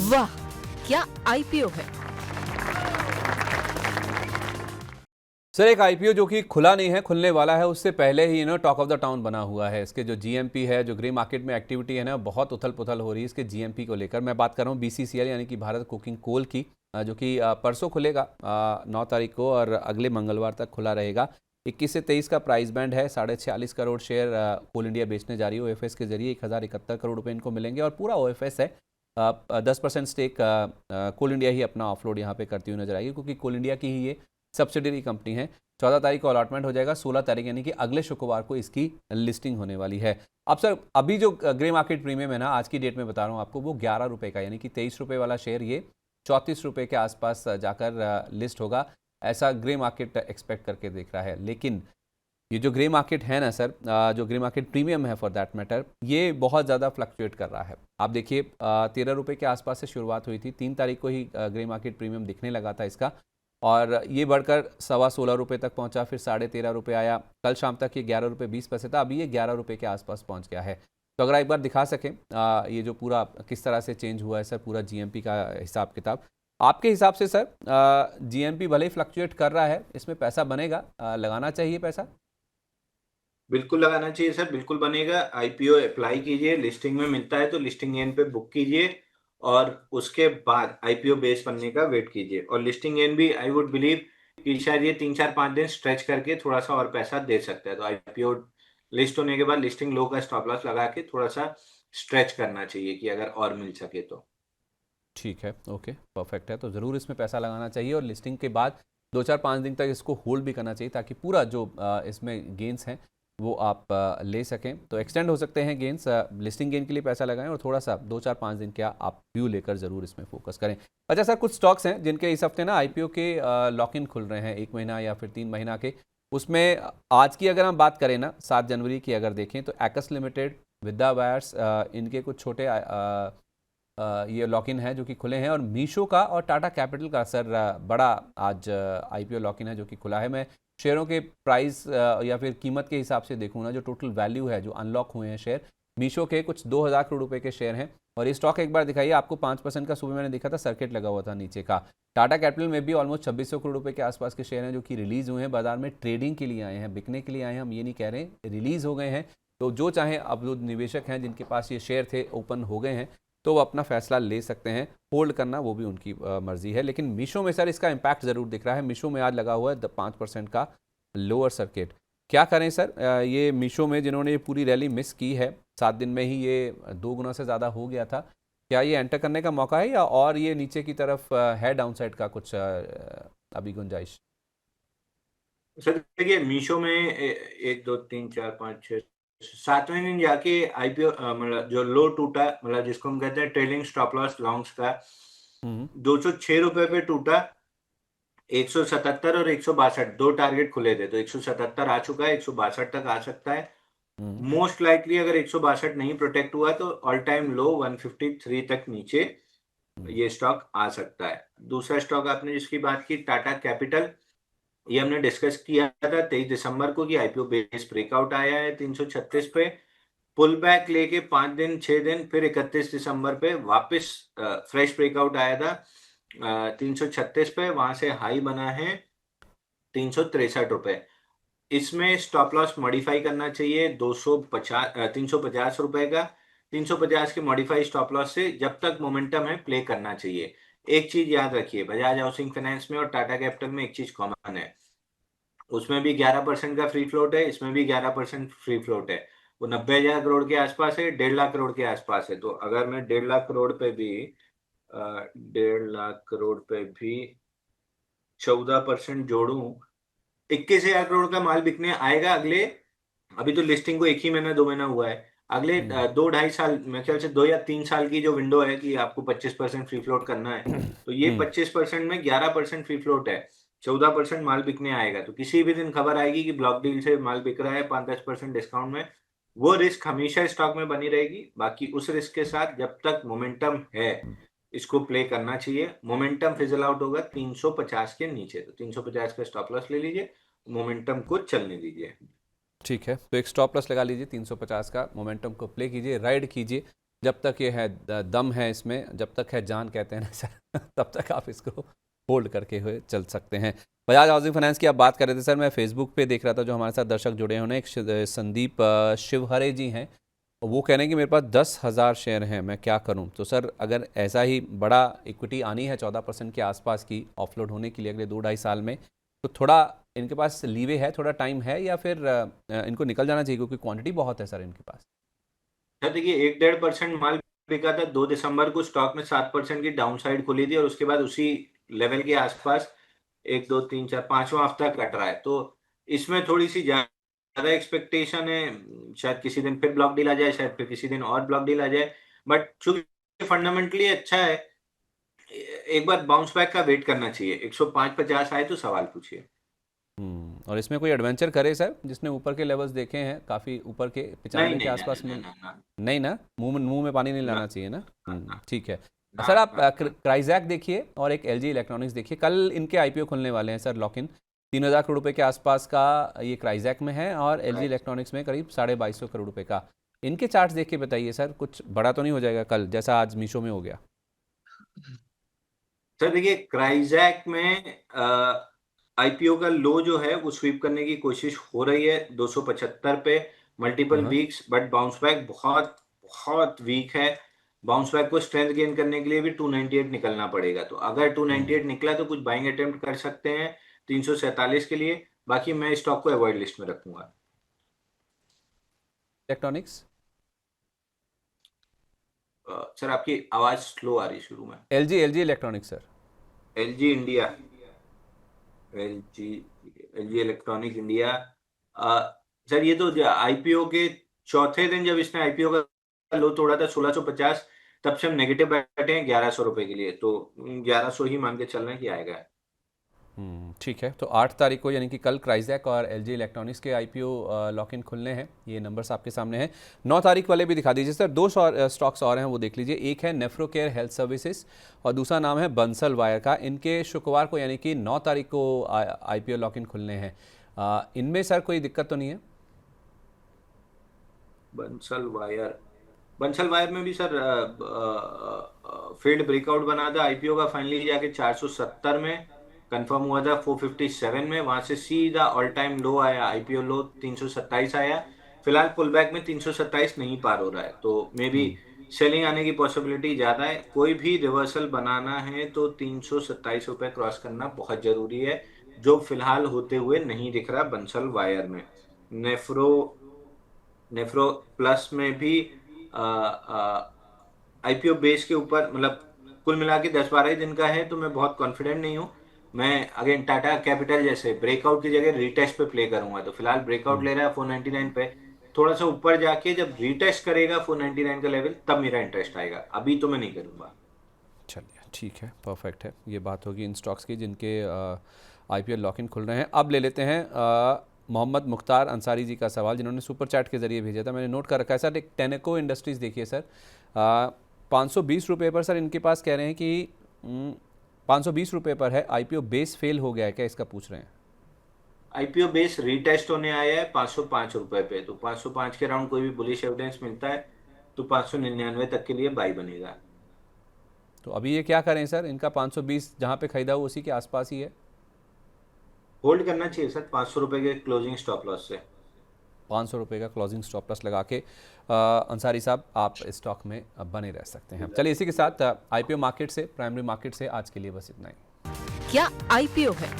वाह, क्या आईपीओ है। सर एक आईपीओ जो कि खुला नहीं है, खुलने वाला है, उससे पहले ही टॉक ऑफ द टाउन बना हुआ है। इसके जो जीएमपी है, जो ग्रे मार्केट में एक्टिविटी है ना, बहुत उथल पुथल हो रही है इसके जीएमपी को लेकर। मैं बात कर रहा हूँ बीसीसीएल यानी कि भारत कोकिंग कोल की, जो कि परसों खुलेगा 9 तारीख को और अगले मंगलवार तक खुला रहेगा। 21 से 23 का प्राइस बैंड है। 46.5 करोड़ शेयर कोल इंडिया बेचने जा रही है ओएफएस के जरिए। 1071 करोड़ रुपए इनको मिलेंगे और पूरा ओएफएस है। 10% स्टेक कोल इंडिया ही अपना ऑफलोड यहाँ पे करती हुई नजर आएगी, क्योंकि कोल इंडिया की ही ये सब्सिडरी कंपनी है। 14 तारीख को अलॉटमेंट हो जाएगा, 16 तारीख यानी कि अगले शुक्रवार को इसकी लिस्टिंग होने वाली है। अब सर अभी जो ग्रे मार्केट प्रीमियम है ना, आज की डेट में बता रहा हूँ आपको, वो 11 रुपये का, यानी कि 23 रुपये वाला शेयर ये 34 रुपये के आसपास जाकर लिस्ट होगा, ऐसा ग्रे मार्केट एक्सपेक्ट करके देख रहा है। लेकिन ये जो ग्रे मार्केट है ना सर, जो ग्रे मार्केट प्रीमियम है फॉर दैट मैटर, ये बहुत ज़्यादा फ्लक्चुएट कर रहा है। आप देखिए 13 रुपये के आसपास से शुरुआत हुई थी, 3 तारीख को ही ग्रे मार्केट प्रीमियम दिखने लगा था इसका, और ये बढ़कर 16.25 रुपये तक पहुंचा, फिर 13.5 रुपये आया। कल शाम तक ये 11 रुपये 20 पैसे था, अभी ये 11 रुपये के आसपास पहुंच गया है। तो अगर एक बार दिखा सकें ये जो पूरा किस तरह से चेंज हुआ है सर, पूरा जीएमपी का हिसाब किताब, आपके हिसाब से सर जीएमपी भले ही फ्लक्चुएट कर रहा है, इसमें पैसा बनेगा, लगाना चाहिए पैसा? बिल्कुल लगाना चाहिए सर, बिल्कुल बनेगा। आईपीओ अप्लाई कीजिए, लिस्टिंग में मिलता है तो लिस्टिंग गेन पे बुक कीजिए और उसके बाद आईपीओ बेस बनने का वेट कीजिए। और लिस्टिंग गेन भी आई वुड बिलीव कि शायद ये 3-4-5 दिन स्ट्रेच करके थोड़ा सा और पैसा दे सकता है। तो आईपीओ लिस्ट होने के बाद लिस्टिंग लो का स्टॉप लॉस लगा के थोड़ा सा स्ट्रेच करना चाहिए कि अगर और मिल सके तो। ठीक है, ओके, परफेक्ट है। तो ज़रूर इसमें पैसा लगाना चाहिए और लिस्टिंग के बाद 2-4-5 दिन तक इसको होल्ड भी करना चाहिए, ताकि पूरा जो इसमें गेंस हैं वो आप ले सकें। तो एक्सटेंड हो सकते हैं गेंस। लिस्टिंग गेन के लिए पैसा लगाएं और थोड़ा सा 2-4-5 दिन क्या आप व्यू लेकर ज़रूर इसमें फोकस करें। अच्छा सर, कुछ स्टॉक्स हैं जिनके इस हफ्ते ना आईपीओ के लॉक इन खुल रहे हैं, 1 महीना या फिर 3 महीना के। उसमें आज की अगर हम बात करें ना, 7 जनवरी की अगर देखें, तो एक्स लिमिटेड, विद्या वायर्स, इनके कुछ छोटे ये लॉक इन है जो कि खुले हैं, और मीशो का और टाटा कैपिटल का सर बड़ा आज आईपीओ लॉक इन है जो कि खुला है। मैं शेयरों के प्राइस या फिर कीमत के हिसाब से देखूँ ना, जो टोटल वैल्यू है, जो अनलॉक हुए हैं शेयर, मीशो के कुछ 2000 करोड़ रुपए के शेयर हैं। और ये स्टॉक एक बार दिखाइए आपको, 5% का सुबह मैंने देखा था, सर्किट लगा हुआ था नीचे का। टाटा कैपिटल में भी ऑलमोस्ट 2600 करोड़ रुपए के आसपास के शेयर हैं जो कि रिलीज हुए हैं, बाजार में ट्रेडिंग के लिए आए हैं, बिकने के लिए आए हैं, हम ये नहीं कह रहे हैं, रिलीज हो गए हैं। तो जो चाहे, अब जो निवेशक हैं जिनके पास ये शेयर थे, ओपन हो गए हैं, तो वो अपना फैसला ले सकते हैं। होल्ड करना वो भी उनकी मर्जी है। लेकिन मीशो में सर इसका इम्पैक्ट ज़रूर दिख रहा है। मीशो में आज लगा हुआ है 5% का लोअर सर्किट। क्या करें सर, ये मीशो में जिन्होंने ये पूरी रैली मिस की है, 7 दिन में ही ये 2 गुना से ज़्यादा हो गया था, क्या ये एंटर करने का मौका है, या और ये नीचे की तरफ है डाउनसाइड का कुछ अभी गुंजाइश? सर देखिए, मीशो में 1 2 3 4 5 6 7वें दिन जाके आईपीओ मतलब जो लो टूटा, मतलब जिसको हम कहते हैं ट्रेलिंग स्टॉप लॉस लॉन्ग्स का, 206 रुपए पे टूटा। 177 और 162 दो टारगेट खुले थे, तो 177 आ चुका है, 162 तक आ सकता है। मोस्ट लाइकली अगर 162 नहीं प्रोटेक्ट हुआ तो ऑल टाइम लो 153 तक नीचे ये स्टॉक आ सकता है। दूसरा स्टॉक आपने जिसकी बात की, टाटा कैपिटल, ये हमने डिस्कस किया था 23 दिसंबर को कि आईपीओ बेस ब्रेकआउट आया है 336 पे, पुल बैक लेके 5 दिन 6 दिन, फिर 31 दिसंबर पे वापस फ्रेश ब्रेकआउट आया था 336 पे, वहां से हाई बना है 363 रुपए। इसमें स्टॉप लॉस मॉडिफाई करना चाहिए 350 रुपए का। 350 के मॉडिफाई स्टॉप लॉस से जब तक मोमेंटम है प्ले करना चाहिए। एक चीज याद रखिए, बजाज हाउसिंग फाइनेंस में और टाटा कैपिटल में एक चीज कॉमन है, उसमें भी 11% का फ्री फ्लोट है, इसमें भी 11% फ्री फ्लोट है। वो 90,000 करोड़ के आसपास है, 1.5 लाख करोड़ के आसपास है। तो अगर मैं 1.5 लाख करोड़ पे भी 1.5 लाख करोड़ पे भी 14% जोड़ू, 21,000 करोड़ का माल बिकने आएगा अगले, अभी तो लिस्टिंग को 1 ही महीना 2 महीना हुआ है, अगले 2 ढाई साल, मेरे ख्याल से 2 या 3 साल की जो विंडो है कि आपको 25% फ्री फ्लोट करना है, तो ये 25% में 11% फ्री फ्लोट है, 14% माल बिकने आएगा। तो किसी भी दिन खबर आएगी कि ब्लॉक डील से माल बिक रहा है 5-10% डिस्काउंट में, वो रिस्क हमेशा स्टॉक में बनी रहेगी। बाकी उस रिस्क के साथ जब तक मोमेंटम है इसको प्ले करना चाहिए। मोमेंटम फिजल आउट होगा 350 के नीचे, तो 350 का स्टॉप लॉस ले लीजिए, मोमेंटम को चलने दीजिए। ठीक है, तो एक स्टॉप लॉस लगा लीजिए 350 का, मोमेंटम को प्ले कीजिए, राइड कीजिए, जब तक ये है दम है इसमें, जब तक है जान कहते हैं ना सर, तब तक आप इसको होल्ड करके हुए चल सकते हैं। बजाज हाउसिंग फाइनेंस की आप बात कर रहे थे सर, मैं फेसबुक पे देख रहा था, जो हमारे साथ दर्शक जुड़े हैं उन्हें, एक संदीप शिवहरे जी हैं, वो कह रहे हैं कि मेरे पास 10,000 शेयर हैं, मैं क्या करूं? तो सर अगर ऐसा ही बड़ा इक्विटी आनी है 14% के आसपास की ऑफलोड होने के लिए अगले 2-2.5 साल में, तो थोड़ा इनके पास लीवे है, थोड़ा टाइम है, या फिर इनको निकल जाना चाहिए क्योंकि क्वांटिटी बहुत है सर इनके पास? सर देखिए 1-1.5% माल बिका था 2 दिसंबर को, स्टॉक में 7% की डाउन साइड खुली थी और उसके बाद उसी लेवल के आसपास 1 2 3 4 5वां हफ्ता कट रहा है। तो इसमें थोड़ी सी ज्यादा एक्सपेक्टेशन है, शायद किसी दिन फिर ब्लॉक डील आ जाए, शायद फिर किसी दिन और ब्लॉक डील आ जाए, बट चूंकि फंडामेंटली अच्छा है, एक बार बाउंस बैक का वेट करना चाहिए। 105-50 आए तो सवाल पूछिए। और इसमें कोई एडवेंचर करे सर, जिसने ऊपर के लेवल्स देखे हैं काफ़ी ऊपर के नहीं 95 के नहीं ना आसपास ना में? ना ना नहीं ना, मुंह में पानी नहीं ना लाना चाहिए ना। ना ना ठीक है ना सर। आप ना ना। क्राइजैक देखिए और एक एलजी इलेक्ट्रॉनिक्स देखिए, कल इनके आईपीओ खुलने वाले हैं सर, लॉक इन 3,000 करोड़ रुपए के आसपास का ये क्राइजैक में है, और एलजी इलेक्ट्रॉनिक्स में करीब 2,250 करोड़ रुपए का। इनके चार्ट्स देख के बताइए सर, कुछ बड़ा तो नहीं हो जाएगा कल जैसा आज मीशो में हो गया? सर देखिए क्राइजैक में आईपीओ का लो जो है वो स्वीप करने की कोशिश हो रही है 275 पे मल्टीपल हाँ। वीक्स, बट बाउंस बैक बहुत बहुत वीक है। बाउंस बैक को स्ट्रेंथ गेन करने के लिए भी 298 निकलना पड़ेगा। तो अगर 298 निकला तो कुछ बाइंग अटेम्प्ट कर सकते हैं 347 के लिए। बाकी मैं स्टॉक को अवॉइड लिस्ट में रखूंगा। इलेक्ट्रॉनिक्स? सर आपकी आवाज स्लो आ रही शुरू में। LG LG electronics sir. LG India, LG LG electronic India. Sir ये तो आईपीओ के चौथे दिन जब इसने आईपीओ का लो तोड़ा था 1650, तब से हम नेगेटिव बैठे हैं 1100 रुपए के लिए। तो 1100 ही मान के चल रहे हैं कि आएगा। ठीक है, तो 8 तारीख को यानी कि कल क्राइजैक और एलजी इलेक्ट्रॉनिक्स के आईपीओ लॉक इन खुलने हैं, ये नंबर्स आपके सामने हैं। 9 तारीख वाले भी दिखा दीजिए सर, 2 स्टॉक्स और हैं वो देख लीजिए। एक है नेफ्रोकेयर हेल्थ सर्विसेज और दूसरा नाम है बंसल वायर का। इनके शुक्रवार को यानी कि 9 तारीख को आईपीओ लॉक इन खुलने हैं। इनमें सर कोई दिक्कत तो नहीं है? बंसल वायर में भी सर फेल्ड ब्रेकआउट बना था आईपीओ का, फाइनली जाके 470 में कंफर्म हुआ था 457 में, वहां से सीधा ऑल टाइम लो आया, आईपीओ लो 327 आया। फिलहाल पुल बैक में 327 नहीं पार हो रहा है, तो मे बी सेलिंग आने की पॉसिबिलिटी ज्यादा है। कोई भी रिवर्सल बनाना है तो 327 रुपए क्रॉस करना बहुत जरूरी है, जो फिलहाल होते हुए नहीं दिख रहा बंसल वायर में। नेफ्रो नेफ्रो प्लस में भी आईपीओ बेस के ऊपर, मतलब कुल मिला के 10-12 दिन का है, तो मैं बहुत कॉन्फिडेंट नहीं हूँ। मैं अगेन टाटा कैपिटल जैसे ब्रेकआउट की जगह रीटेस्ट पे प्ले करूंगा। तो फिलहाल ब्रेकआउट ले रहा है 499 पे, थोड़ा सा ऊपर जाके जब रीटेस्ट करेगा 499 का लेवल, तब मेरा इंटरेस्ट आएगा, अभी तो मैं नहीं करूंगा। चलिए ठीक है, परफेक्ट है। ये बात होगी इन स्टॉक्स की जिनके आईपीओ लॉक इन खुल रहे हैं। अब ले लेते हैं मोहम्मद मुख्तार अंसारी जी का सवाल, जिन्होंने सुपर चैट के जरिए भेजा था, मैंने नोट कर रखा है सर। एक टेनेको इंडस्ट्रीज़ देखिए सर, 520 रुपये पर सर इनके पास कह रहे हैं कि 520 रुपये पर है। आईपीओ बेस फेल हो गया है क्या, इसका पूछ रहे हैं? आईपीओ बेस रीटेस्ट होने आया है 505 रुपए पे, तो 505 के राउंड कोई भी बुलिश एविडेंस मिलता है तो 599 तक के लिए बाई बनेगा। तो अभी ये क्या करें सर, इनका 520 जहाँ पे खरीदा हो उसी के आसपास ही है? होल्ड करना चाहिए सर 500 रुपए के क्लोजिंग स्टॉप लॉस से। 500 रुपये का क्लोजिंग स्टॉप लॉस लगा के अंसारी साहब आप स्टॉक में बने रह सकते हैं। चलिए इसी के साथ आईपीओ मार्केट से, प्राइमरी मार्केट से आज के लिए बस इतना ही। क्या आईपीओ है?